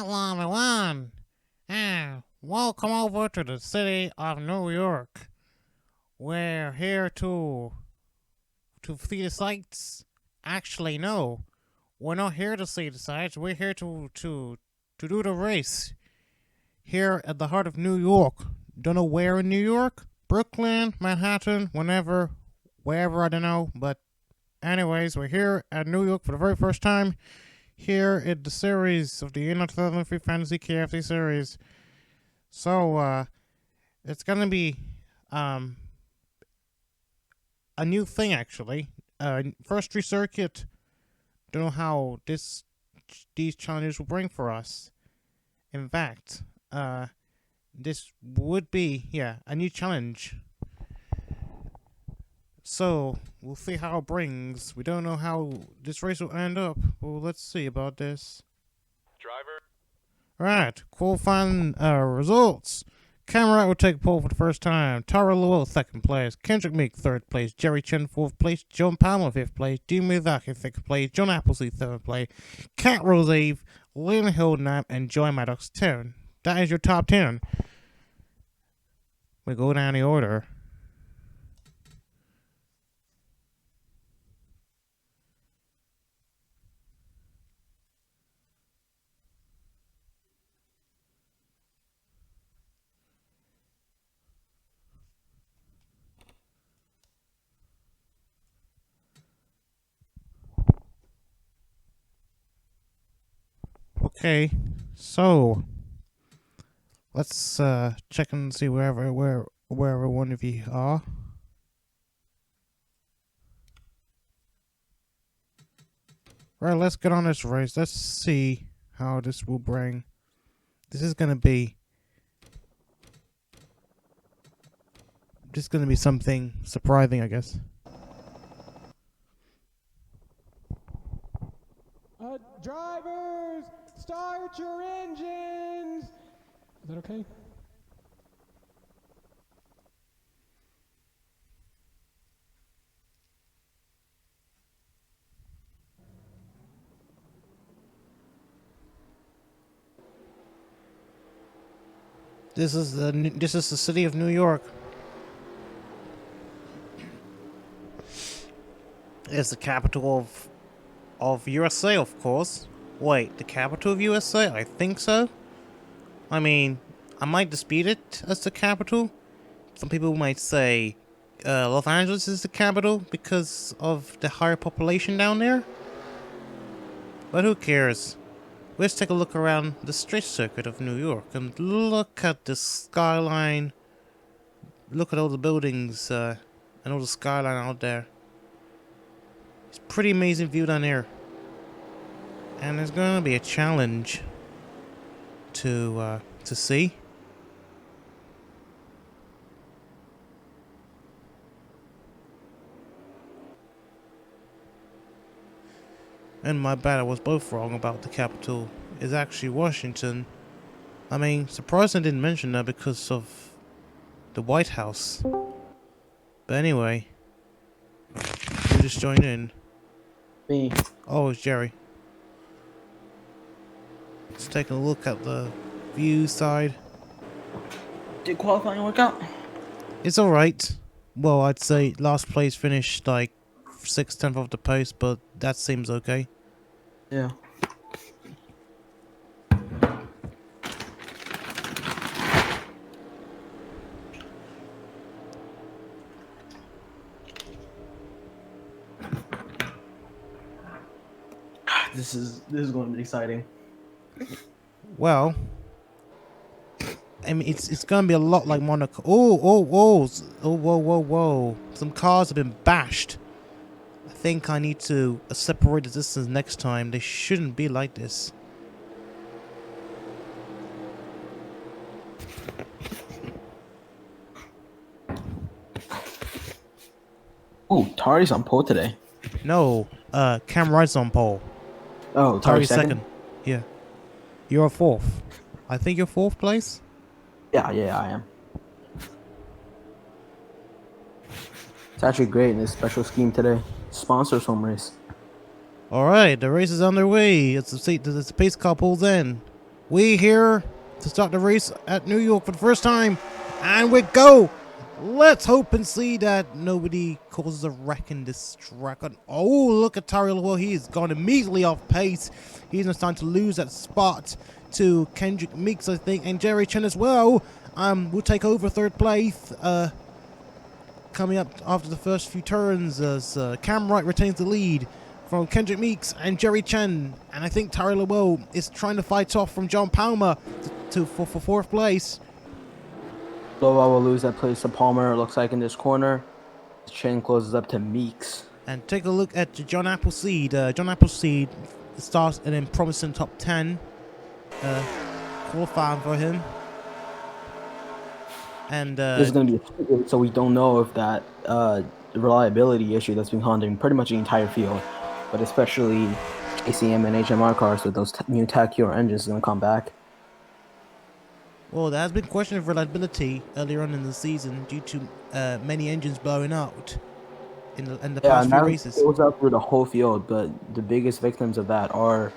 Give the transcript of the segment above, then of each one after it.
Hello, everyone. Welcome over to the city of New York. We're here to see the sights. Actually, no, we're not here to see the sights. We're here to do the race here at the heart of New York. Don't know where in New York, Brooklyn, Manhattan, wherever, I don't know. But anyways, we're here at New York for the very first time. Here in the series of the NR2003 Fantasy KFC series. So, it's gonna be, a new thing actually. First recircuit. Don't know how these challenges will bring for us. In fact, this would be, a new challenge. So, we'll see how it brings. We don't know how this race will end up. Well, let's see about this. Driver. Right, qualifying results. Cameron will take pole for the first time. Tara Lowell, second place. Kendrick Meeks, third place. Jerry Chen, fourth place. John Palmer, fifth place. Dean Miyazaki, sixth place. John AppIeseed, seventh place. Cat Rose, eighth. Lynn Hildenap, and Joy Maddox, 10. That is your top 10. We go down the order. Okay, so let's check and see wherever one of you are. Right, let's get on this race. Let's see how this will bring. This is gonna be something surprising, I guess. Drivers, start your engines! Is that okay? This is the city of New York. It's the capital of USA, of course. Wait, the capital of USA? I think so. I mean, I might dispute it as the capital. Some people might say Los Angeles is the capital because of the higher population down there. But who cares? Let's take a look around the street circuit of New York and look at the skyline. Look at all the buildings and all the skyline out there. It's a pretty amazing view down there. And there's going to be a challenge to see. And my bad, I was both wrong about the capital. It's actually Washington. I mean, surprised I didn't mention that because of the White House. But anyway, who just joined in? Me. Oh, it's Jerry. Let's take a look at the view side. Did qualifying work out? It's alright. Well, I'd say last place finished like 6/10 of the pace, but that seems okay. Yeah. This is going to be exciting. Well, I mean, it's gonna be a lot like Monaco. Whoa! Some cars have been bashed. I think I need to separate the distance next time. They shouldn't be like this. Oh, Tari's on pole today. No, Cam Wright's on pole. Oh, Tari's second? Yeah. You're fourth. I think you're fourth place? Yeah, I am. It's actually great in this special scheme today. Sponsors home race. Alright, the race is underway. It's the pace car pulls in. We here to start the race at New York for the first time, and we go. Let's hope and see that nobody causes a wreck in this track. Oh, look at Lowell. He's gone immediately off pace. He's now starting to lose that spot to Kendrick Meeks, I think, and Jerry Chen as well. Will take over third place. Coming up after the first few turns as Cam Wright retains the lead from Kendrick Meeks and Jerry Chen. And I think Lowell is trying to fight off from John Palmer for fourth place. Lowell will lose that place to Palmer, it looks like, in this corner. Chen closes up to Meeks. And take a look at John AppIeseed. John AppIeseed starts in a promising top 10. Qualifying for him. And this is going to be so we don't know if that reliability issue that's been haunting pretty much the entire field, but especially ACM and HMR cars with those new TACure engines is going to come back. Well, there has been question of reliability earlier on in the season due to many engines blowing out in the past few races. It goes up through the whole field, but the biggest victims of that are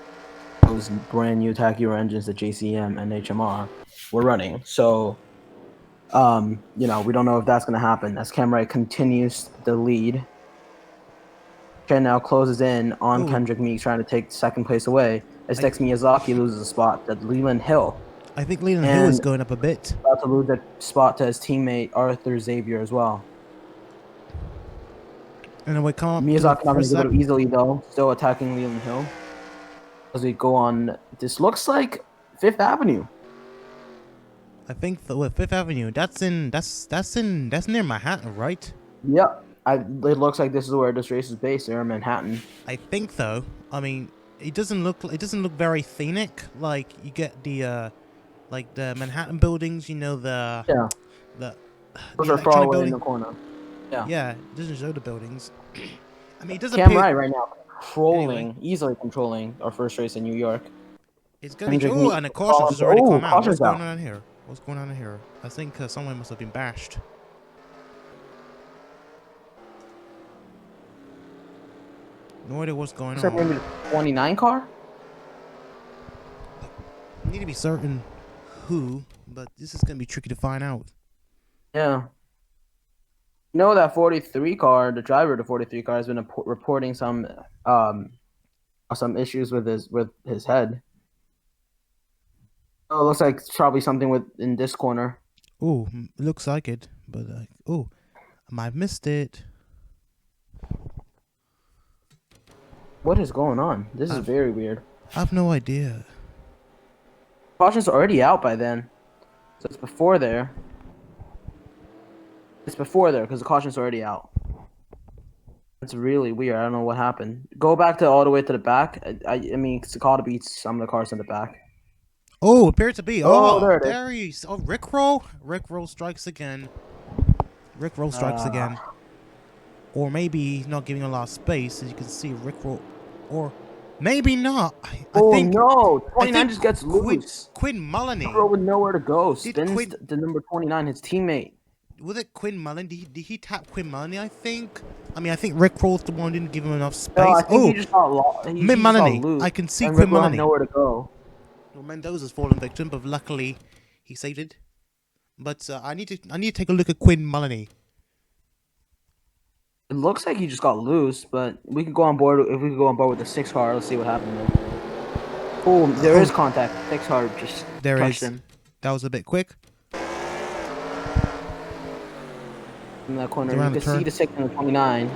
those brand new TACure engines that JCM and HMR were running. So, you know, we don't know if that's going to happen as Cam Wright continues the lead. Chen now closes in on Kendrick Meeks, trying to take second place away. As Miyazaki loses a spot to Leland Hill. I think Leland Hill is going up a bit. About to lose that spot to his teammate Arthur Xavier as well. And then we come up Miyazaki not going to go easily though, still attacking Leland Hill. As we go on, this looks like Fifth Avenue. I think Fifth Avenue. That's near Manhattan, right? Yep. It looks like this is where this race is based, there in Manhattan. I think though. I mean, it doesn't look very scenic. Like you get the Manhattan buildings, you know, the those are far away in the corner. Yeah, it doesn't show the buildings. I mean, it doesn't. Cam Wright right now easily controlling our first race in New York. It's gonna be and the cautions has already come out. What's going on here? What's going on here? I think someone must have been bashed. No idea what's going on. Maybe the 29 car? I need to be certain who, but this is going to be tricky to find out. Yeah. You know that 43 car, the driver of the 43 car has been reporting some issues with his head. Oh, it looks like it's probably something in this corner. Oh, looks like it, but I might have missed it. What is going on? This is very weird. I have no idea. Caution's already out by then. So it's before there. It's before there because the caution's already out. It's really weird. I don't know what happened. Go back all the way to the back. I mean, it's got to be some of the cars in the back. Oh, appears to be. There he is. Oh, Rickroll. Rickroll strikes again. Rickroll strikes again. Or maybe he's not giving a lot of space, as you can see. Rickroll. Or maybe not. I think, no! 29 just gets loose. Quinn Mullany. Rickroll with nowhere to go. Spins the number 29, his teammate. Was it Quinn Mullany? Did he tap Quinn Mullany, I think? I mean, I think Rickroll's the one who didn't give him enough space. No, I think he just got lost. Mullany. I can see Quinn Mullany. Nowhere to go. Well, Mendoza's fallen victim, but luckily he saved it. But I need to take a look at Quinn Mullany. It looks like he just got loose, but we could go on board. If we could go on board with the 6 car, let's see what happened there. Oh, there is contact. 6 car just touched him. That was a bit quick. In that corner, you can see the 6 and the 29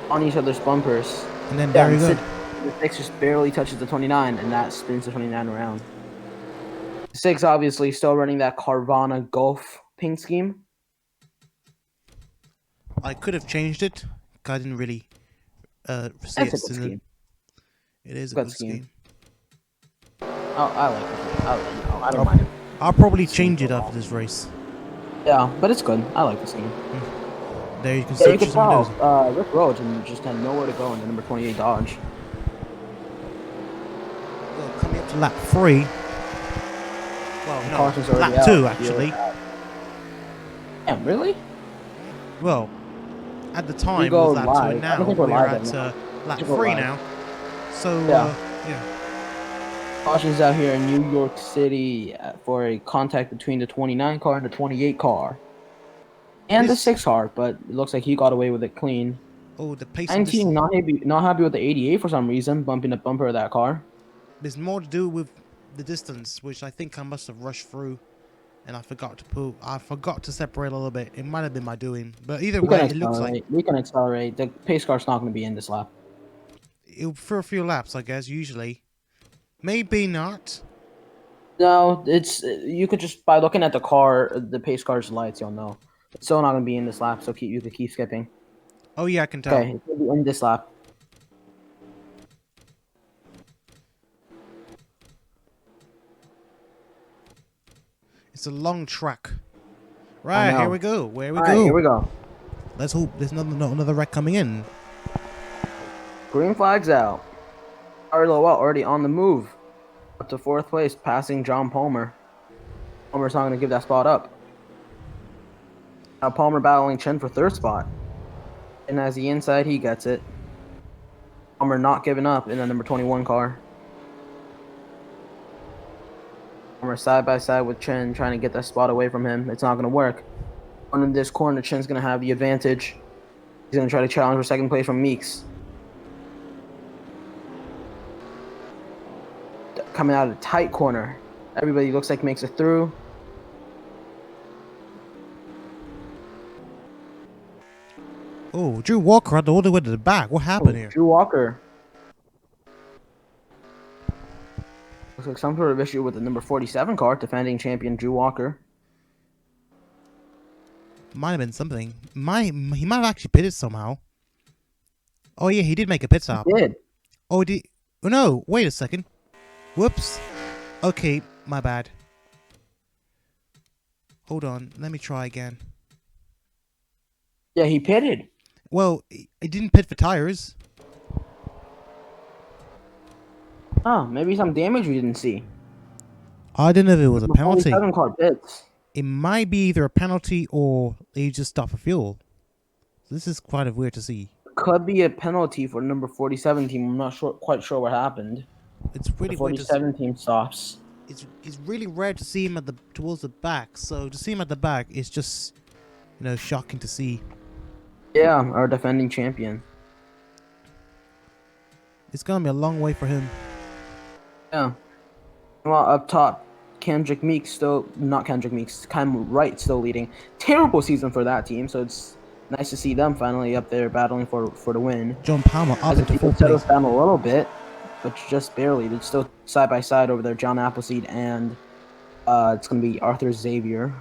on each other's bumpers. And then there you go. The 6 just barely touches the 29, and that spins the 29 around. 6 obviously still running that Carvana Golf paint scheme. I could have changed it. I didn't really see it. It is a good scheme. Oh, I like it. I don't mind it. I'll probably change it after this race. Yeah, but it's good. I like the scheme. There you can see. You can tell Rick Roach just had nowhere to go in the number 28 Dodge. Well, coming up to lap 3. Well, no, lap 2 actually. Yeah, really? Well, at the time it was lap 2, and now we're at lap 3 now. So, yeah. Cautions out here in New York City for a contact between the 29 car and the 28 car. And the This 6 car, but it looks like he got away with it clean. oh the pace of this 19 not happy with the 88 for some reason, bumping the bumper of that car. there's more to do with the distance, which I think I must have rushed through, and I forgot to separate a little bit. It might have been my doing, but either way, it looks like We can accelerate. The pace car's not going to be in this lap. for a few laps, I guess. Usually, maybe not. No, it's you could just by looking at the car, the pace car's lights, you'll know. It's still not going to be in this lap, so you could keep skipping. Oh yeah, I can tell. Okay, it's going to be in this lap. It's a long track. Right, here we go. Where we All go. right, here we go. Let's hope there's not another wreck coming in. Green flag's out. Lowell already on the move. Up to 4th place, passing John Palmer. Palmer's not going to give that spot up. Now Palmer battling Chen for 3rd spot. And as the inside, he gets it. Palmer not giving up in the number 21 car. Palmer side by side with Chen, trying to get that spot away from him. It's not going to work. In this corner, Chen's going to have the advantage. He's going to try to challenge for 2nd place from Meeks. Coming out of a tight corner. Everybody looks like makes it through. Oh, Drew Walker had all the way to the back. What happened here? Drew Walker. Looks like some sort of issue with the number 47 car, defending champion Drew Walker. Might have been something. He might have actually pitted somehow. Oh yeah, he did make a pit stop. He did. Oh, did. Oh no! Wait a second. Whoops. Okay, my bad. Hold on. Let me try again. Yeah, he pitted. Well, he didn't pit for tires. Oh, maybe some damage we didn't see. I don't know if it was a penalty. 47 car pits. It might be either a penalty or he just stopped for fuel. So this is quite weird to see. Could be a penalty for number 47 team. I'm not quite sure what happened. It's really The weird to see. 47 team stops. It's really rare to see him towards the back. So to see him at the back is just, shocking to see. Yeah, our defending champion. It's gonna be a long way for him. Yeah. Well, up top, Wright still leading. Terrible season for that team, so it's nice to see them finally up there battling for the win. John Palmer up into 4th place. Settles down a little bit, but just barely. They're still side by side over there, John AppIeseed and it's going to be Arthur Xavier.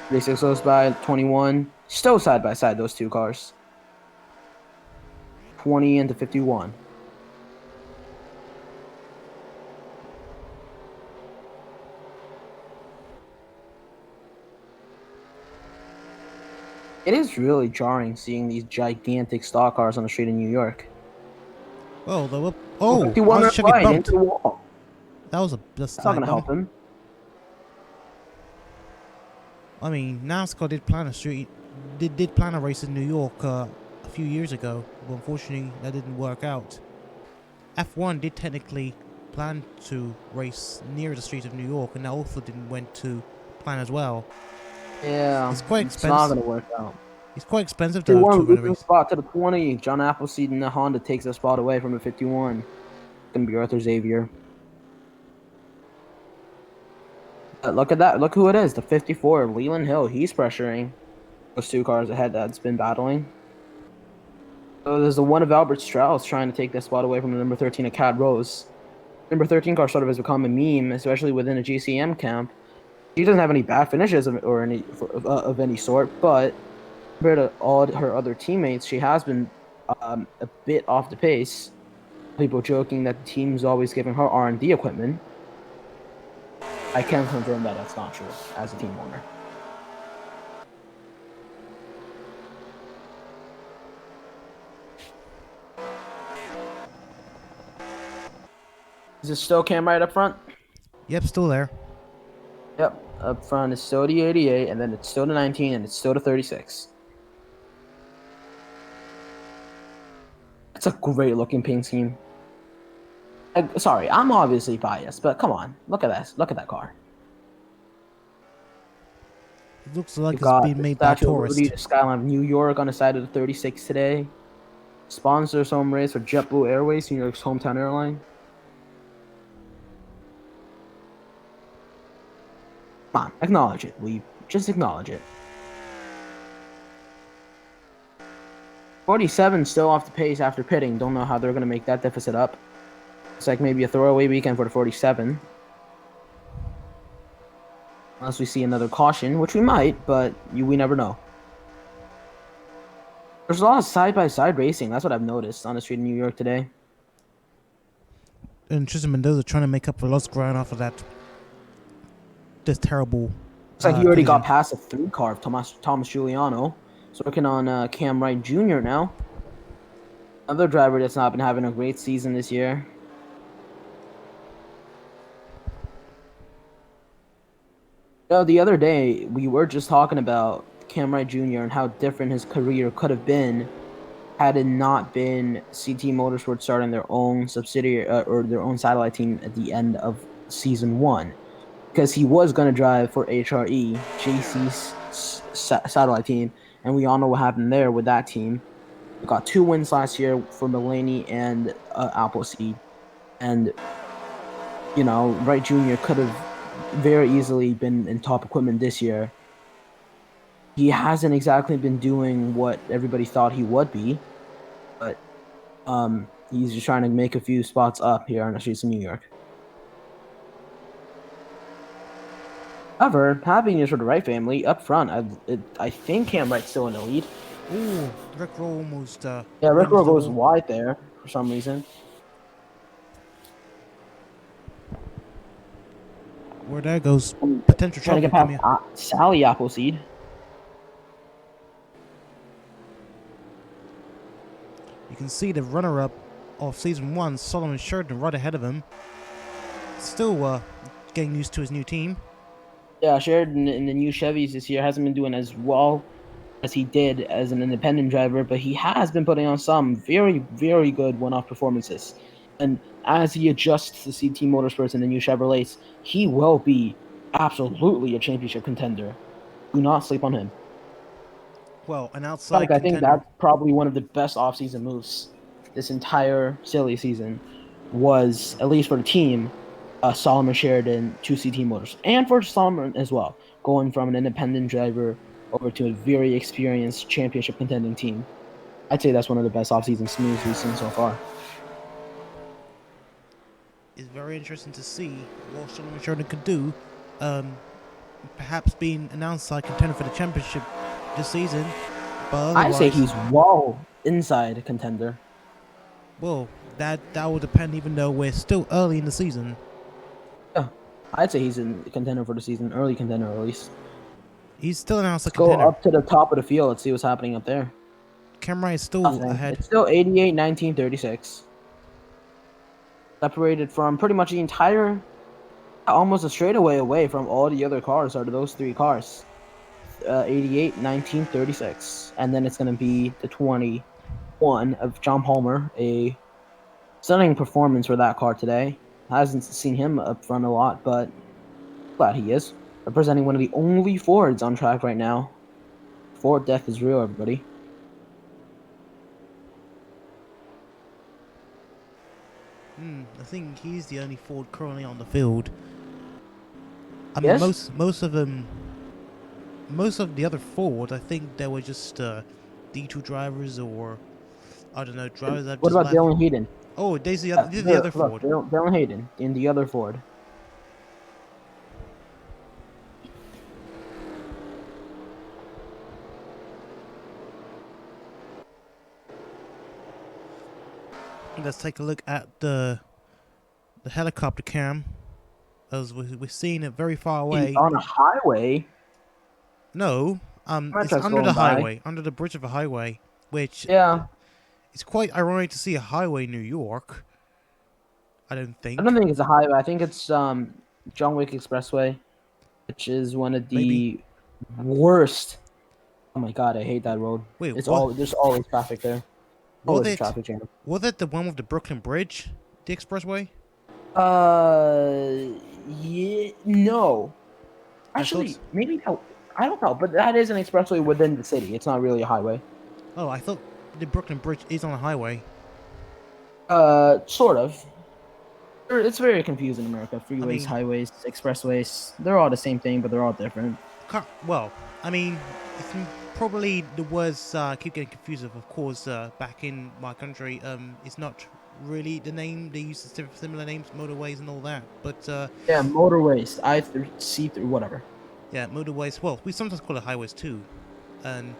36 goes by, 21. Still side by side, those two cars. 20 into 51. It is really jarring seeing these gigantic stock cars on the street in New York. Oh, I was 51 checking right bumped. into the wall. That's That's not going to help him. I mean, NASCAR did plan a race in New York a few years ago, but unfortunately that didn't work out. F1 did technically plan to race near the street of New York, and that also didn't went to plan as well. Yeah, it's quite It's expensive. not going to work out. It's quite expensive to to run run a losing race. spot to the 20. John AppIeseed in the Honda takes that spot away from the 51. It's going to be Arthur Xavier. Look at that. Look who it is. The 54, Leland Hill. He's pressuring those two cars ahead that's been battling. So there's the one of Albert Strauss trying to take that spot away from the number 13 of Cad Rose. Number 13 car sort of has become a meme, especially within a GCM camp. She doesn't have any bad finishes of any sort, but compared to all her other teammates, she has been a bit off the pace. People joking that the team's always giving her R&D equipment. I can confirm that that's not true as a team owner. Is it still Cam right up front? Yep, still there. Yep, up front is still the 88, and then it's still the 19, and it's still the 36. It's a great looking paint scheme. Sorry, I'm obviously biased, but come on, look at this. Look at that car. It looks like You've it's got being the made by a Statue of Liberty, tourist. the skyline of New York on the side of the 36 today. Sponsors home race for JetBlue Airways, New York's hometown airline. Come on, acknowledge it. We just acknowledge it. 47 still off the pace after pitting. Don't know how they're going to make that deficit up. It's like maybe a throwaway weekend for the 47. Unless we see another caution, which we might, but we never know. There's a lot of side-by-side racing. That's what I've noticed on the street in New York today. And Tristan Mendoza trying to make up for lost ground off of that. This terrible. Looks like he already collision. got past a 3 car of Thomas Juliano. So working on Cam Wright Jr. now. Another driver that's not been having a great season this year. The other day, we were just talking about Cam Wright Jr. and how different his career could have been had it not been CT Motorsports starting their own subsidiary or their own satellite team at the end of season 1. Because he was going to drive for HRE, JC's satellite team, and we all know what happened there with that team. We got 2 wins last year for Mulaney and AppIeseed. And, Wright Jr. could have very easily been in top equipment this year. He hasn't exactly been doing what everybody thought he would be, but he's just trying to make a few spots up here on the streets of New York. However, happy news for the Wright family up front. I think Cam Wright's still in the lead. Ooh, Rick Roll almost. Yeah, Rick Roll goes wide there for some reason. Where that goes, potential Trying to trouble. get past Sally AppIeseed. You can see the runner-up of season 1, Solomon Sheridan, right ahead of him. Still getting used to his new team. Yeah, Sheridan in the new Chevys this year hasn't been doing as well as he did as an independent driver, but he has been putting on some very, very good one-off performances. And as he adjusts to CT Motorsports and the new Chevrolets, he will be absolutely a championship contender. Do not sleep on him. Well, an outside I contender. think that's probably one of the best off-season moves this entire silly season was, at least for the team, Solomon Sheridan to CT Motors. And for Solomon as well, going from an independent driver over to a very experienced championship contending team. I'd say that's one of the best off-season moves we've seen so far. It's very interesting to see what Solomon Sheridan could do. Perhaps being an outside contender for the championship this season. But I say he's well inside contender. Well, that will depend, even though we're still early in the season. Yeah, I'd say he's in contender for the season, early contender at least. He's still an outside Go contender. up to the top of the field. Let's see what's happening up there. Cam Wright is still ahead. It's still 88, 19, 36. Separated from pretty much the entire, almost a straightaway away from all the other cars out of those 3 cars. 88, 19, 36. And then it's going to be the 21 of John Palmer. A stunning performance for that car today. Hasn't seen him up front a lot, but glad he is. Representing one of the only Fords on track right now. Ford death is real, everybody. I think he's the only Ford currently on the field. I mean, Yes? most of them, most of the other Ford, I think they were just D2 drivers, or I don't know, drivers that. What just about Dylan Hayden? Oh, there's the other Ford. Dylan Hayden in the other Ford. Let's take a look at the helicopter cam, as we're seeing it very far away. He's on a highway. No, it's under the highway, under the bridge of a highway, which it's quite ironic to see a highway in New York. I don't think it's a highway. I think it's John Wick Expressway, which is one of the worst. Oh my god, I hate that road. Wait, there's always traffic there. Was it the one with the Brooklyn Bridge, the expressway? Yeah, no. I thought. Actually, maybe no. I don't know, but that is an expressway within the city. It's not really a highway. Oh, I thought the Brooklyn Bridge is on a highway. Sort of. It's very confusing in America. I Freeways, mean, highways, expressways. They're all the same thing, but they're all different. well, I mean, it's probably the words I keep getting confused of course, back in my country, it's not really the name. They use similar names, motorways and all that. But, Yeah, motorways, I through C through whatever. yeah, motorways, well, we sometimes call it highways too. And,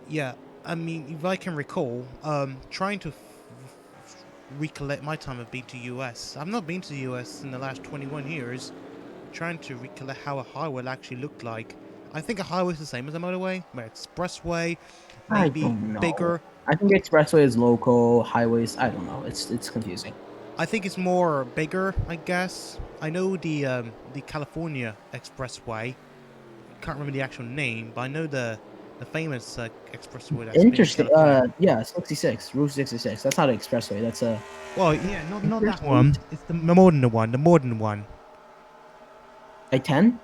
yeah, I mean, if I can recall, trying to recollect my time of being to US. I've not been to the US in the last 21 years. Trying to recollect how a highway actually looked like. I think a highway is the same as a motorway, where expressway, I maybe don't know. bigger. I think expressway is local, highways. I don't know. It's confusing. I think it's more bigger, I guess. I know the California Expressway. Can't remember the actual name, but I know the famous expressway that's been in Interesting. California. Yeah, 66, Route 66. That's not an expressway. That's a Well, yeah, not that one. interstate. It's the modern one. The modern one. I-10.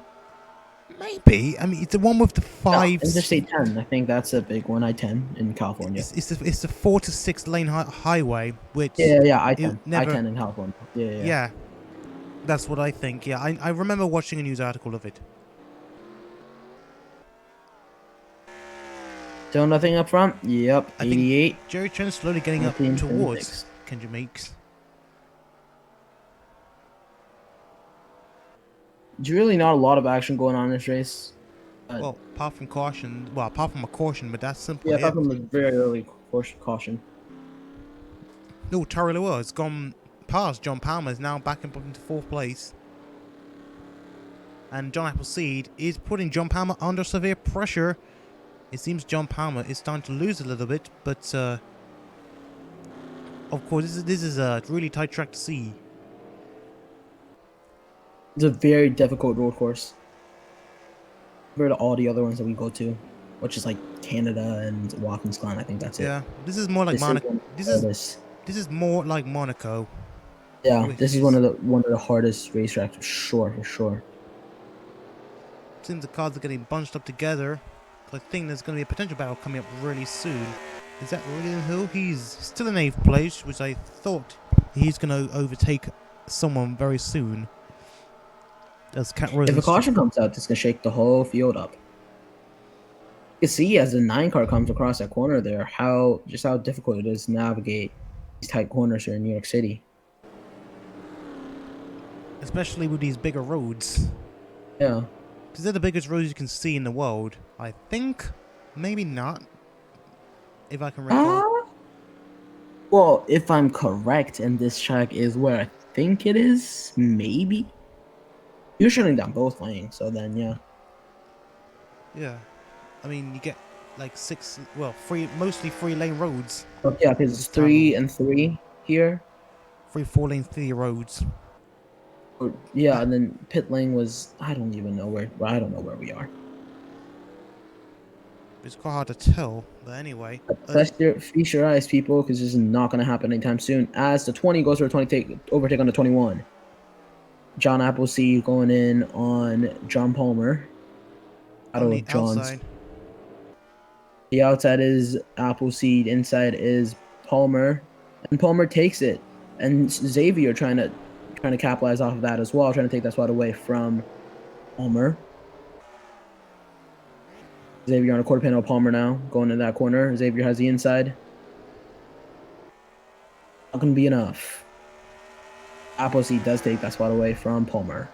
Maybe. I mean, it's the one with the Yeah, five. Interstate 10. I think that's a big one. I-10 in California. It's the 4 to 6 lane highway, which Yeah. it I-10. never. I-10 in California. Yeah. Yeah, that's what I think. Yeah, I remember watching a news article of it. Still nothing up front. Yep. I think 88. Jerry Chen is slowly getting up 1926. towards Kendra Meeks. There's really not a lot of action going on in this race. Well, apart from caution, apart from a caution, but that's simply Yeah, it. apart from the very early caution. No, Tara Lowell has gone past John Palmer, is now back up into 4th place. And John AppIeseed is putting John Palmer under severe pressure. It seems John Palmer is starting to lose a little bit, but of course this is a really tight track to see. It's a very difficult road course compared to all the other ones that we go to, which is like Canada and Watkins Glen. I think that's it. Yeah, this is more like Monaco. This is more like Monaco. Yeah, this is one of the hardest racetracks for sure. Seems the cars are getting bunched up together. I think there's going to be a potential battle coming up really soon. Is that really who? He's still in 8th place, which I thought he's going to overtake someone very soon. If a caution comes out, it's going to shake the whole field up. You can see as the 9 car comes across that corner there, how difficult it is to navigate these tight corners here in New York City. Especially with these bigger roads. Yeah. Because they're the biggest roads you can see in the world. I think. Maybe not. If I can recall. Well, if I'm correct, and this track is where I think it is, maybe. You're shutting down both lanes, so then, yeah. Yeah. I mean, you get like mostly 3 lane roads. Oh, yeah, because it's 3 and 3 here. 4 lane 3 roads. Yeah, and then pit lane was I don't know where we are. It's quite hard to tell, but anyway. Feast your eyes, people, because this is not going to happen anytime soon. As the 20 goes for a overtake on the 21. John AppIeseed going in on John Palmer. On the outside. The outside is AppIeseed, inside is Palmer, and Palmer takes it. And Xavier trying to capitalize off of that as well, trying to take that spot away from Palmer. Xavier on a quarter panel of Palmer now, going in that corner. Xavier has the inside. Not going to be enough. AppIeseed does take that spot away from Palmer.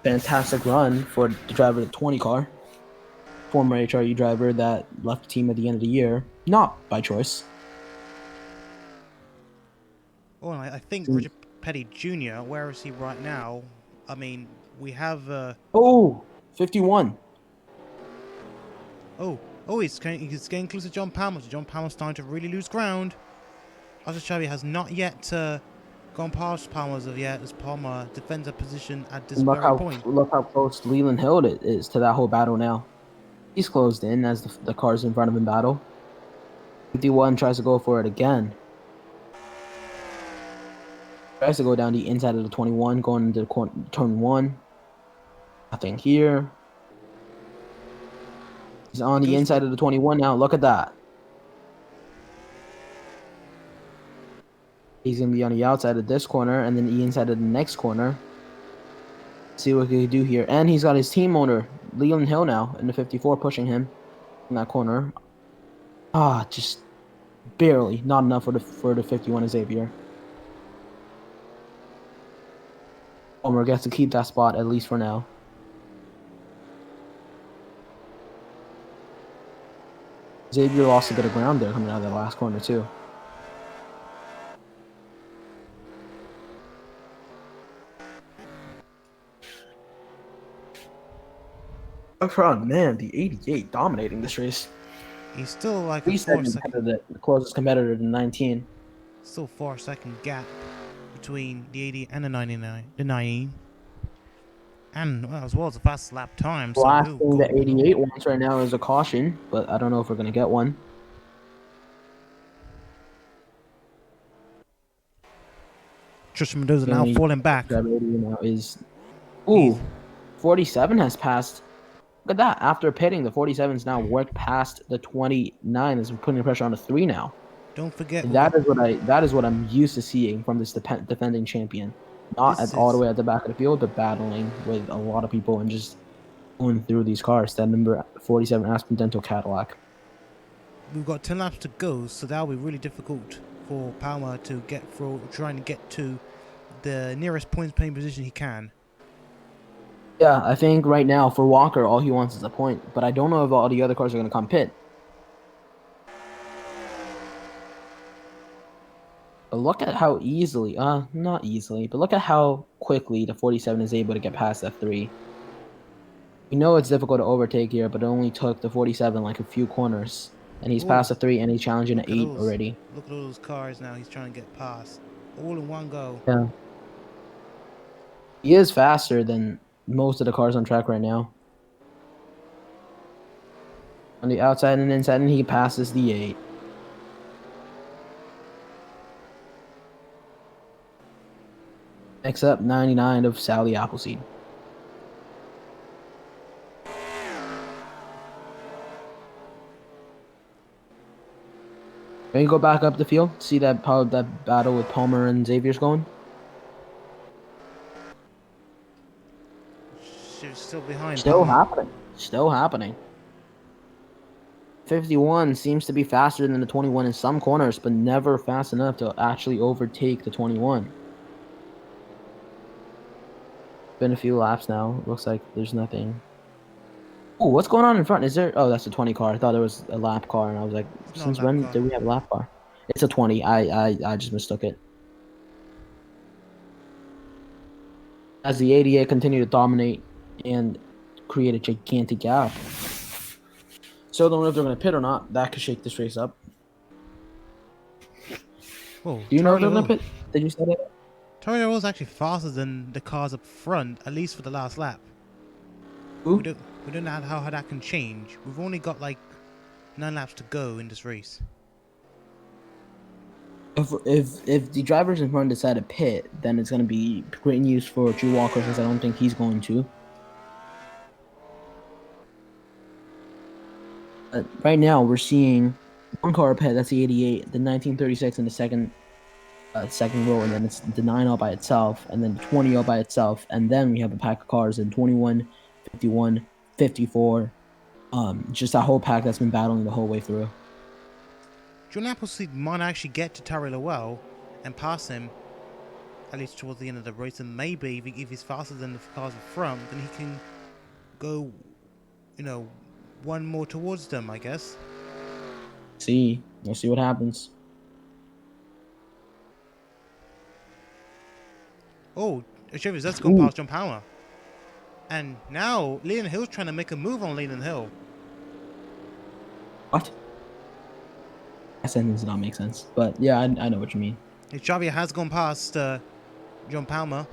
Fantastic run for the driver of the 20 car. Former HiII driver that left the team at the end of the year. Not by choice. Oh, I think Richard Petty Jr., where is he right now? I mean, we have... 51. He's getting close to John Palmer. So John Palmer's starting to really lose ground. Xavier has not yet gone past Palmer as of yet, as Palmer defends a position at this very point. Look how close Leland Hill is to that whole battle now. He's closed in as the cars in front of him battle. 51 tries to go for it again. Tries to go down the inside of the 21, going into turn 1. Nothing here. He's on the inside of the 21 now. Look at that. He's going to be on the outside of this corner and then the inside of the next corner. See what he can do here. And he's got his team owner, Leland Hill, now in the 54, pushing him in that corner. Just barely. Not enough for the 51 Xavier. Homer gets to keep that spot, at least for now. Xavier lost a bit of ground there coming out of that last corner, too. Up front, man, the 88 dominating this race. He's still like We said the closest competitor to 19. Still 4-second gap between the 80 and the 99, the 19, and well, as well as the fastest lap time. The last thing the 88 wants right now is a caution, but I don't know if we're gonna get one. Tristan Mendoza now falling back. Now is 47 has passed. Look at that. After pitting, the 47's now worked past the 29. Is putting pressure on the 3 now. Don't forget that is what I'm used to seeing from this defending champion. Not all the way at the back of the field, but battling with a lot of people and just going through these cars. That number 47 Aspen Dental Cadillac. We've got 10 laps to go, so that'll be really difficult for Palmer to get through, trying to get to the nearest points playing position he can. Yeah, I think right now for Walker, all he wants is a point. But I don't know if all the other cars are going to come pit. But look at how easily, not easily, but look at how quickly the 47 is able to get past that 3. We know it's difficult to overtake here, but it only took the 47 like a few corners. And he's past the 3 and he's challenging an 8 already. Look at all those cars now he's trying to get past. All in one go. Yeah. He is faster than most of the cars on track right now. On the outside and inside, and he passes the 8. Next up, 99 of Sally Appleseed. Can you go back up the field? See that battle with Palmer and Xavier's going? She's still behind. Still happening. Still happening. 51 seems to be faster than the 21 in some corners, but never fast enough to actually overtake the 21. Been a few laps now. Looks like there's nothing. Oh, what's going on in front? Is there? Oh, that's a 20 car. I thought there was a lap car, and I was like, since when did we have a lap car? It's a 20. I just mistook it. As the 88 continue to dominate and create a gigantic gap. So I don't know if they're going to pit or not. That could shake this race up. Whoa, do you know if they're going to pit? Did you say that? Terry was actually faster than the cars up front, at least for the last lap. Ooh. We don't know how that can change. We've only got like 9 laps to go in this race. If the drivers in front decide to pit, then it's going to be great news for Drew Walker, since I don't think he's going to. Right now, we're seeing one car pit. That's the 88, the 1936 in the second row, and then it's the 9 all by itself, and then the 20 all by itself, and then we have a pack of cars in 21, 51, 54. Just that whole pack that's been battling the whole way through. John Appleseed might actually get to Terry Lowell and pass him, at least towards the end of the race, and maybe if he's faster than the cars in front, then he can go, one more towards them, I guess. We'll see what happens. Oh, Xavier, let's go past John Palmer. And now Leland Hill's trying to make a move on Leland Hill. What? That sentence does not make sense. But yeah, I know what you mean. Xavier has gone past John Palmer.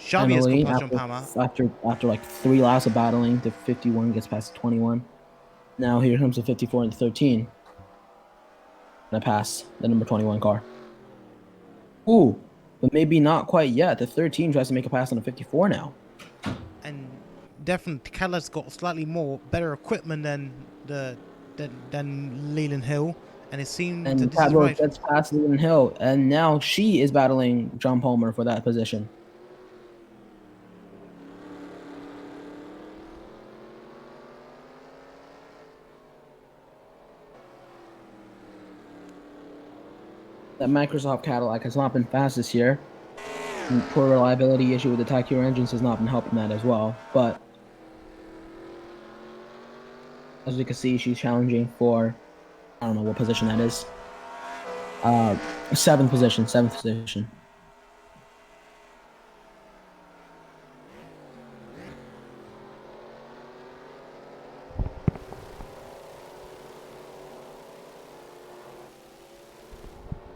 Xavier has gone past John Palmer. After like 3 laps of battling, the 51 gets past the 21. Now here comes the 54 and the 13. And I pass the number 21 car. Ooh, but maybe not quite yet. The 13 tries to make a pass on a 54 now. And definitely Cadillac's got slightly more better equipment than Leland Hill, and it seems And that this Cat is Rose right. gets past Leland Hill, and now she is battling John Palmer for that position. That Microsoft Cadillac has not been fast this year. And poor reliability issue with the Acura engines has not been helping that as well. But as we can see, she's challenging for, I don't know what position that is. Seventh position.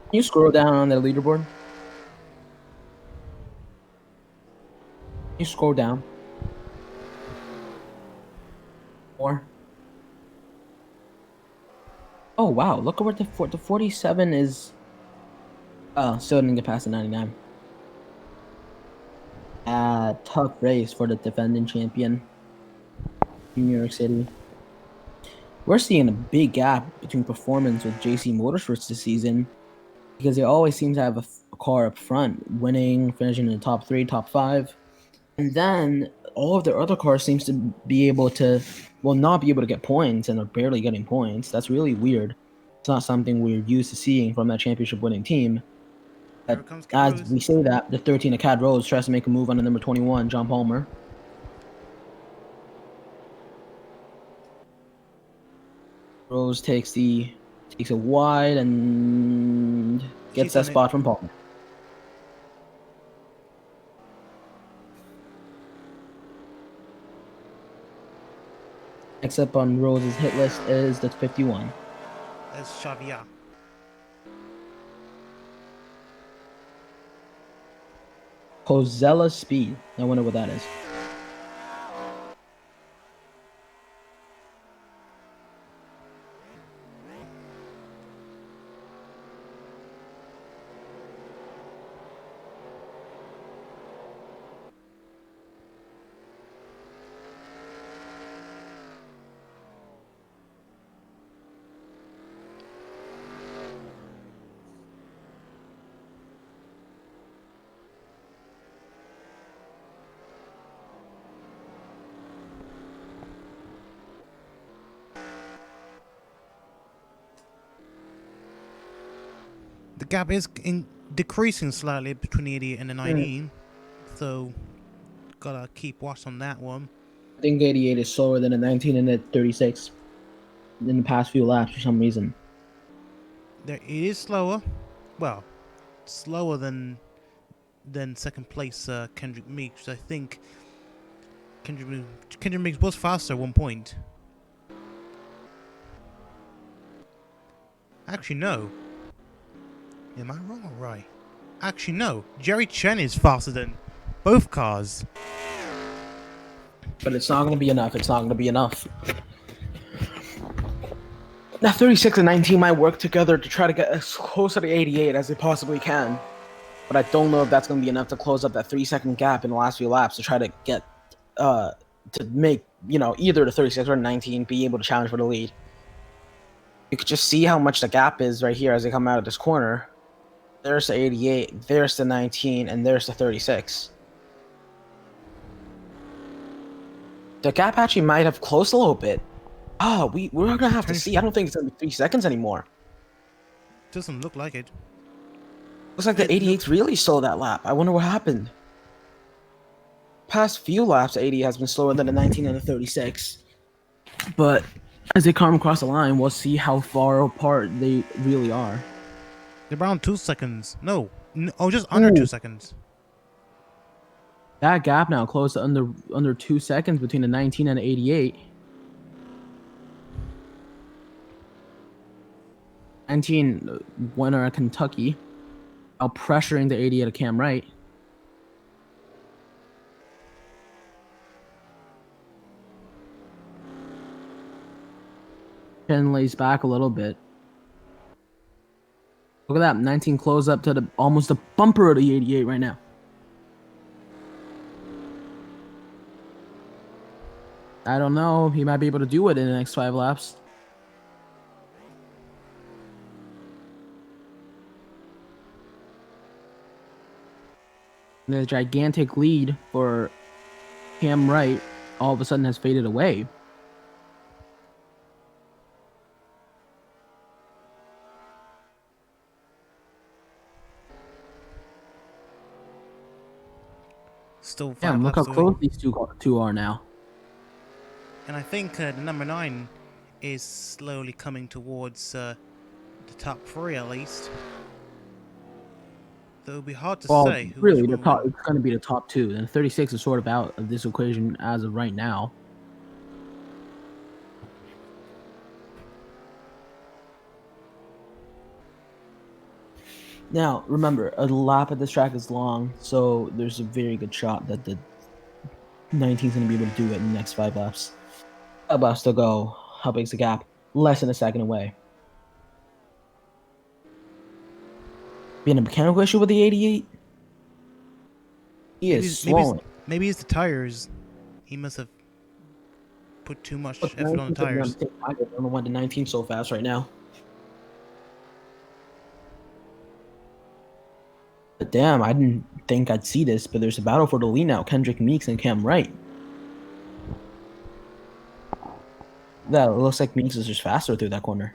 Can you scroll down on the leaderboard? Can you scroll down more? Oh wow! Look at where the 47 is. Oh, still didn't get past the 99. Tough race for the defending champion in New York City. We're seeing a big gap between performance with JC Motorsports this season because they always seem to have a car up front, winning, finishing in the top 3, top 5. And then all of their other cars seems to be able to, well, not be able to get points and are barely getting points. That's really weird. It's not something we're used to seeing from that championship winning team. Here But comes as Rose. we say that, the 13 of Cad Rose tries to make a move on the number 21, John Palmer. Rose takes a wide and gets that spot from Palmer. Next up on Rose's hit list is the 51. There's Xavier. Gonzalez speed. I wonder what that is. The gap is decreasing slightly between the 88 and the 19, so gotta keep watch on that one. I think 88 is slower than a 19 and a 36 in the past few laps for some reason. It is slower. Well, slower than second place Kendrick Meeks. I think Kendrick Meeks was faster at one point. Actually, no. Am I wrong or right? Actually, no. Jerry Chen is faster than both cars. But it's not going to be enough. It's not going to be enough. That 36 and 19 might work together to try to get as close to the 88 as they possibly can. But I don't know if that's going to be enough to close up that 3-second gap in the last few laps to try to get, to make, either the 36 or 19 be able to challenge for the lead. You could just see how much the gap is right here as they come out of this corner. There's the 88, there's the 19, and there's the 36. The gap actually might have closed a little bit. We're going to have to see. I don't think it's going to be 3 seconds anymore. Doesn't look like it. Looks like the 88's really slow that lap. I wonder what happened. Past few laps, the 80 has been slower than the 19 and the 36. But as they come across the line, we'll see how far apart they really are. They're around 2 seconds. No. Just under 2 seconds. That gap now close to under 2 seconds between the 19 and the 88. 19 winner at Kentucky, out pressuring the 88 of Cam Wright. Chen lays back a little bit. Look at that. 19 close up to the almost the bumper of the 88 right now. I don't know. He might be able to do it in the next 5 laps. The gigantic lead for Cam Wright all of a sudden has faded away. Still 5 Damn, look how laps away. close these two are now. And I think the number 9 is slowly coming towards the top 3 at least. Though it would be hard to Well, say who really, will the top win. it's going to be the top 2, and 36 is sort of out of this equation as of right now. Now, remember, a lap at this track is long, so there's a very good shot that the 19 is going to be able to do it in the next 5 laps. 5 laps to go. How big's the gap? Less than a second away. Being a mechanical issue with the 88? He is slowing. Maybe it's the tires. He must have put too much effort on the tires. I don't know why the 19 so fast right now. But damn, I didn't think I'd see this, but there's a battle for the lead now. Kendrick Meeks and Cam Wright. That looks like Meeks is just faster through that corner.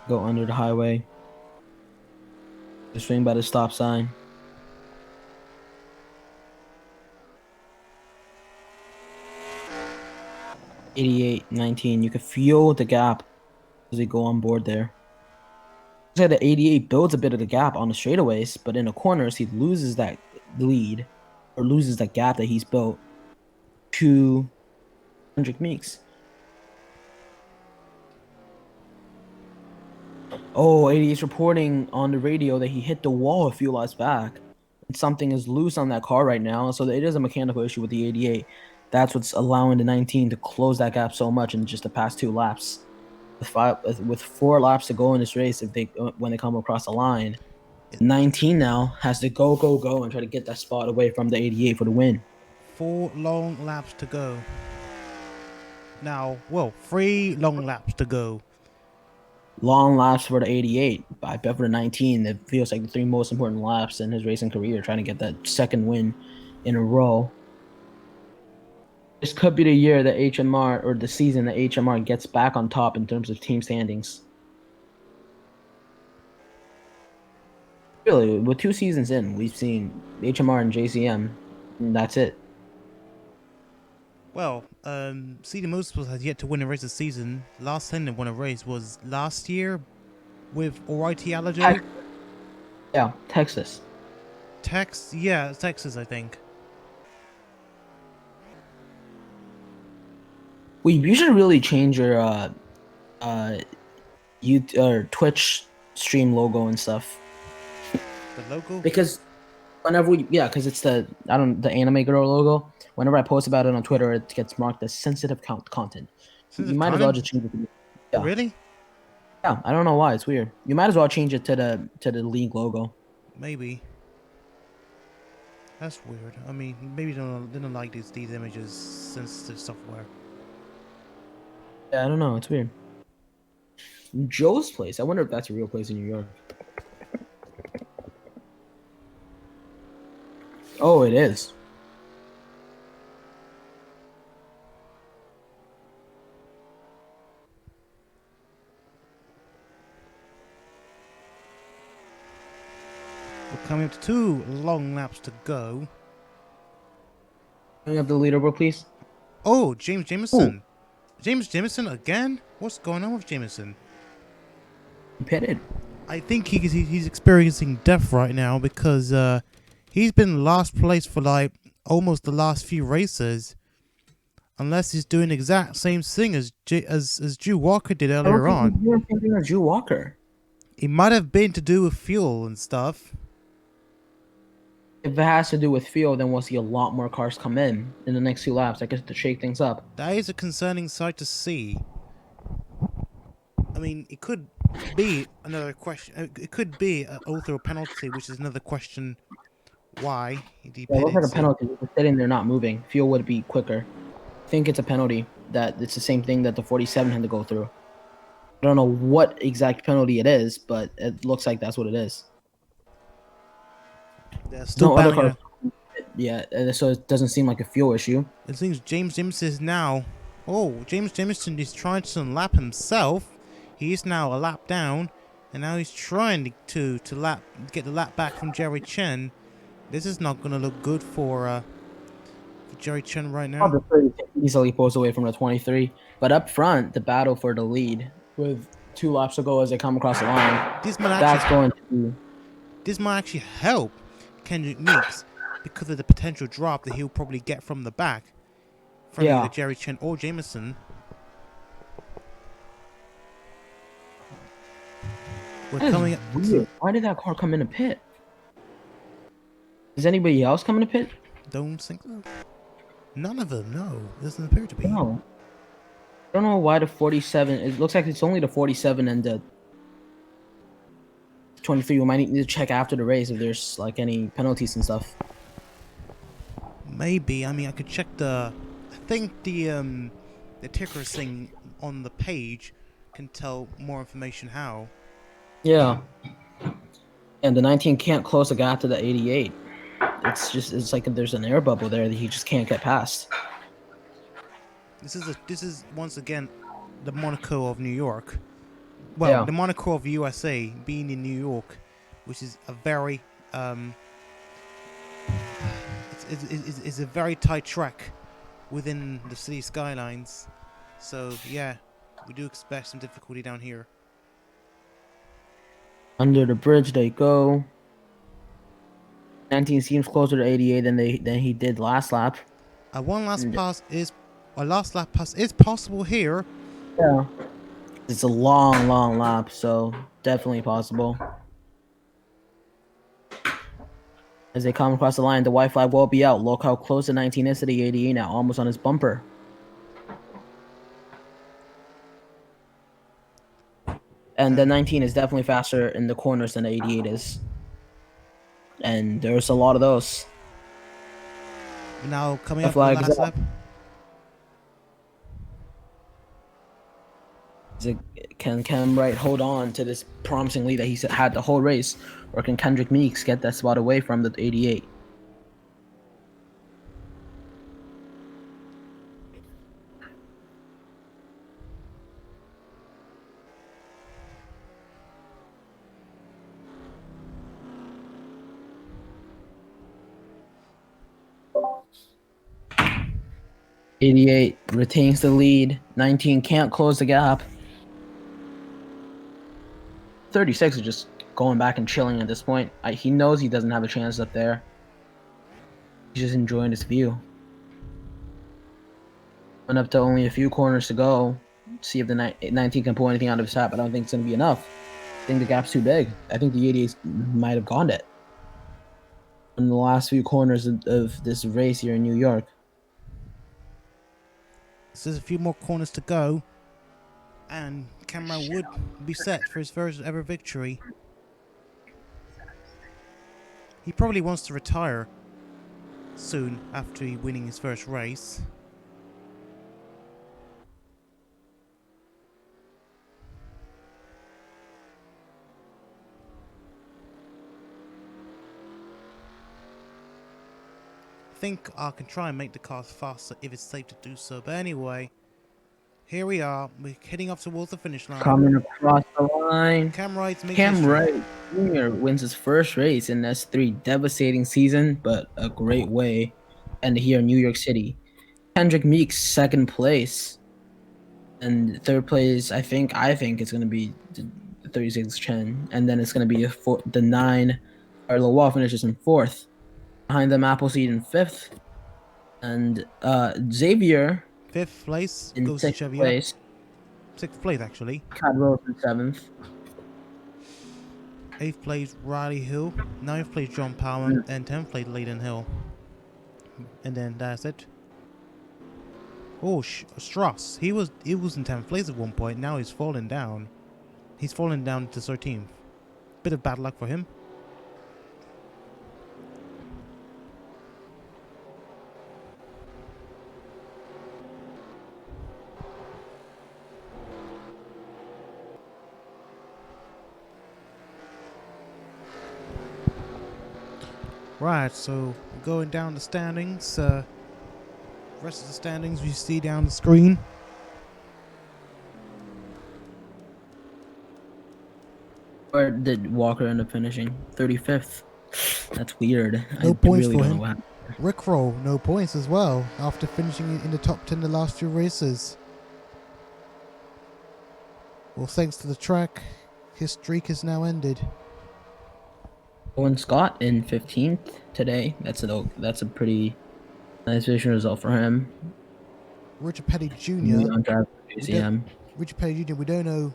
Go under the highway. Swing by the stop sign. $88.19. You can feel the gap as they go on board there. Looks like the 88 builds a bit of the gap on the straightaways, but in the corners he loses that lead or loses that gap that he's built to Kendrick Meeks. Oh, 88's reporting on the radio that he hit the wall a few laps back. And something is loose on that car right now, so it is a mechanical issue with the 88. That's what's allowing the 19 to close that gap so much in just the past 2 laps. With 4 laps to go in this race, when they come across the line, 19 now has to go and try to get that spot away from the 88 for the win. 4 long laps to go. Now, well, 3 long laps to go. Long laps for the 88. I bet for the 19, it feels like the 3 most important laps in his racing career, trying to get that second win in a row. This could be the year that HMR, or the season that HMR gets back on top in terms of team standings. Really, with 2 seasons in, we've seen HMR and JCM, and that's it. Well, CD Motorsports has yet to win a race this season. Last time they won a race was last year with Alrighty Alejo. Yeah, Texas. Texas, I think. Well, you should really change your Twitch stream logo and stuff. The logo? Because because it's the anime girl logo. Whenever I post about it on Twitter, it gets marked as sensitive content. You might as well just change it. Yeah. Really? Yeah, I don't know why. It's weird. You might as well change it to the league logo. Maybe. That's weird. I mean, maybe they don't like these images, sensitive software. Yeah, I don't know. It's weird. Joe's place. I wonder if that's a real place in New York. Oh, it is. We're coming up to 2 long laps to go. Can you have the leaderboard, please? Oh, James Jameson. Ooh. James Jameson again? What's going on with Jameson? He pitted. I think he's experiencing death right now because he's been last place for like almost the last few races. Unless he's doing the exact same thing as Drew Walker did earlier on. Drew Walker. It might have been to do with fuel and stuff. If it has to do with fuel, then we'll see a lot more cars come in the next 2 laps. I guess to shake things up. That is a concerning sight to see. I mean, it could be another question. It could be also a penalty, which is another question. Why he Yeah, it looks pitted? like a So penalty. If it's sitting there not moving, fuel would be quicker. I think it's a penalty. That it's the same thing that the 47 had to go through. I don't know what exact penalty it is, but it looks like that's what it is. they're There's still no other battling. car. Yeah, so it doesn't seem like a fuel issue. It seems James Jameson is now. Oh, James Jameson is trying to lap himself. He is now a lap down, and now he's trying to get the lap back from Jerry Chen. This is not gonna look good for Jerry Chen right now. The 30 easily pulls away from the 23, but up front, the battle for the lead with 2 laps to go as they come across the line. This might That's actually going to be. this might actually help Kendrick Meeks because of the potential drop that he'll probably get from the back from either Jerry Chen or Jameson. We're coming up. Why did that car come in a pit? Does anybody else come in a pit? Don't think so. None of them. No, doesn't appear to be. No. I don't know why the 47. It looks like it's only the 47 and the 23. We might need to check after the race if there's like any penalties and stuff. Maybe. I mean, I could check the. I think the ticker thing on the page can tell more information. How? Yeah. And the 19 can't close the gap to the 88. It's like there's an air bubble there that he just can't get past. This is once again the Monaco of New York. Well, the Monaco of USA being in New York, which is a very it's a very tight track within the city skylines. So yeah, we do expect some difficulty down here. Under the bridge they go. 19 seems closer to 88 than he did last lap. A last lap pass is possible here. Yeah. It's a long lap, so definitely possible. As they come across the line, the white flag will be out. Look how close the 19 is to the 88 now, almost on his bumper. And the 19 is definitely faster in the corners than the 88 is. And there's a lot of those. Now coming up the last lap. Can Wright hold on to this promising lead that he had the whole race, or can Kendrick Meeks get that spot away from the 88? '88 retains the lead. 19 can't close the gap. 36 is just going back and chilling at this point. He knows he doesn't have a chance up there. He's just enjoying this view. And up to only a few corners to go. See if the 19 can pull anything out of his hat, but I don't think it's going to be enough. I think the gap's too big. I think the 88 might have gone it. In the last few corners of this race here in New York. So there's a few more corners to go. And Cameron would be set for his first ever victory. He probably wants to retire soon after winning his first race. I think I can try and make the cars faster if it's safe to do so. But anyway, here we are. We're heading up towards the finish line. Coming across the line. Cam Wright Jr. wins his first race in S3. Devastating season, but a great way. And here in New York City. Kendrick Meeks, second place. And third place, I think it's going to be the 36 Chen. And then it's going to be the 9. Or Lowell finishes in 4th. Behind them, AppIeseed in 5th. And Xavier 5th place in goes to 6th Xavier. place. 6th place, actually. Cadrose in 7th. 8th place Riley Hill, 9th place John Palmer, and 10th place Layden Hill. And then that's it. Oh, Strauss. He was in 10th place at one point. Now he's fallen down. He's fallen down to 13th. Bit of bad luck for him. Right, so going down the standings. Rest of the standings you see down the screen. Where did Walker end up finishing? 35th. That's weird. No I points really for don't him. know what happened. Rickroll, no points as well, after finishing in the top 10 the last 2 races. Well, thanks to the track, his streak is now ended. Owen Scott in 15th today. That's a pretty nice vision result for him. Richard Petty New Jr. young driver for JCM. Richard Petty Jr. We don't know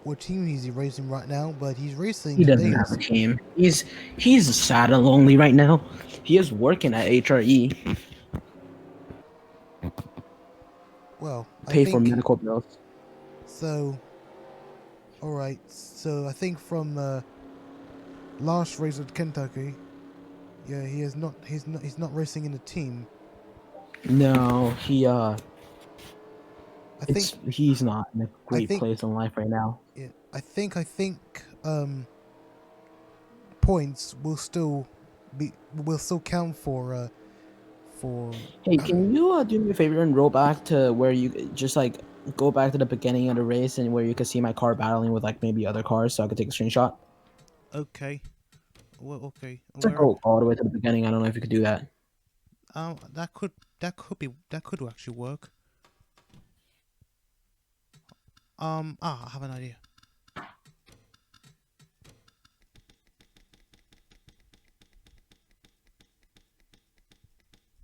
what team he's racing right now, but he's racing. He doesn't have a team. He's sad and lonely right now. He is working at HRE. Well, Pay for medical bills. So, all right. So I think from last race at Kentucky, yeah, he's not racing in a team. No, he's not in a great think, place in life right now. Yeah, I think points will still count for. Hey, can you do me a favor and roll back to where you just like go back to the beginning of the race and where you could see my car battling with like maybe other cars so I could take a screenshot? Okay. Well, okay. Let's go all the way to the beginning. I don't know if you could do that. That could actually work. I have an idea.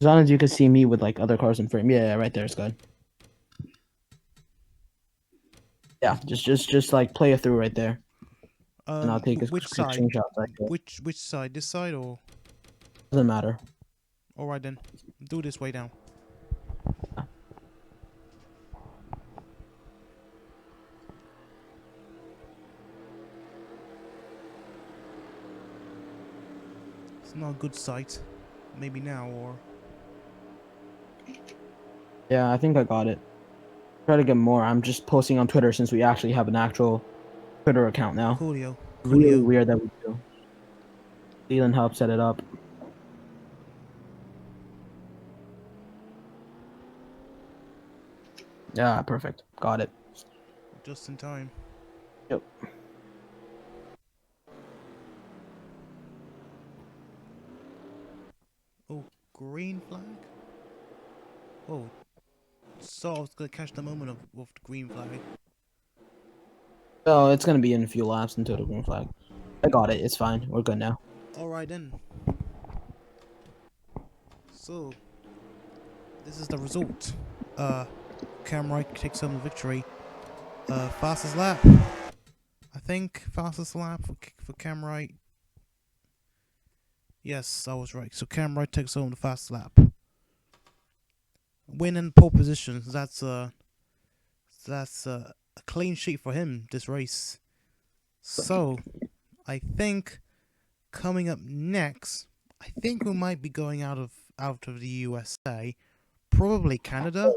As long as you can see me with like other cars in frame. Yeah, right there is good. Yeah, just like play it through right there. And I'll take a quick screenshot like that. Which side? This side or? Doesn't matter. Alright then. Do this way down. It's not a good sight. Maybe now or... Yeah, I think I got it. Try to get more. I'm just posting on Twitter since we actually have an actual Twitter account now. Coolio. Really weird that we do. Leland helped set it up. Yeah, perfect. Got it. Just in time. Yep. Oh, green flag? Oh, so I was gonna catch the moment of the green flag. Oh, it's gonna be in a few laps until the green flag. I got it. It's fine. We're good now. Alright then. So, this is the result. Cam Wright takes home the victory. Fastest lap. I think fastest lap for Cam Wright. Yes, I was right. So Cam Wright takes home the fastest lap. Win in pole position. That's a clean sheet for him this race. So, I think coming up next, I think we might be going out of the USA, probably Canada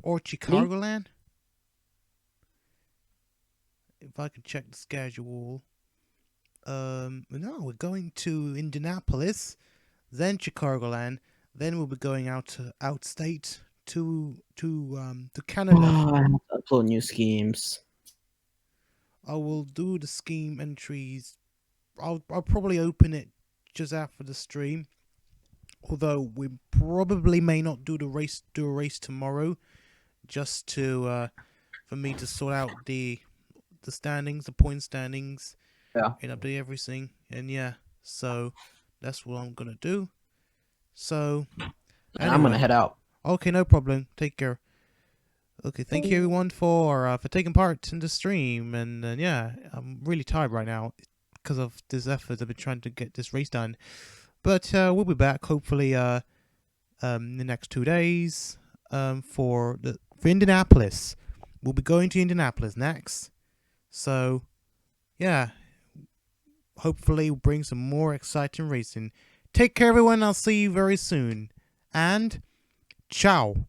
or Chicagoland. If I can check the schedule. No, we're going to Indianapolis, then Chicagoland, then we'll be going out to outstate to Canada. I have to upload new schemes. I will do the scheme entries. I'll probably open it just after the stream. Although we probably may not do a race tomorrow, just to for me to sort out the standings, the point standings. Yeah. And update everything. And yeah, so that's what I'm gonna do. So And I'm gonna head out. Okay, no problem. Take care. Okay, thank you everyone for taking part in the stream, and yeah, I'm really tired right now because of this effort. I've been trying to get this race done, but we'll be back hopefully in the next 2 days for Indianapolis. We'll be going to Indianapolis next, so yeah, hopefully we'll bring some more exciting racing. Take care, everyone. I'll see you very soon, and ciao.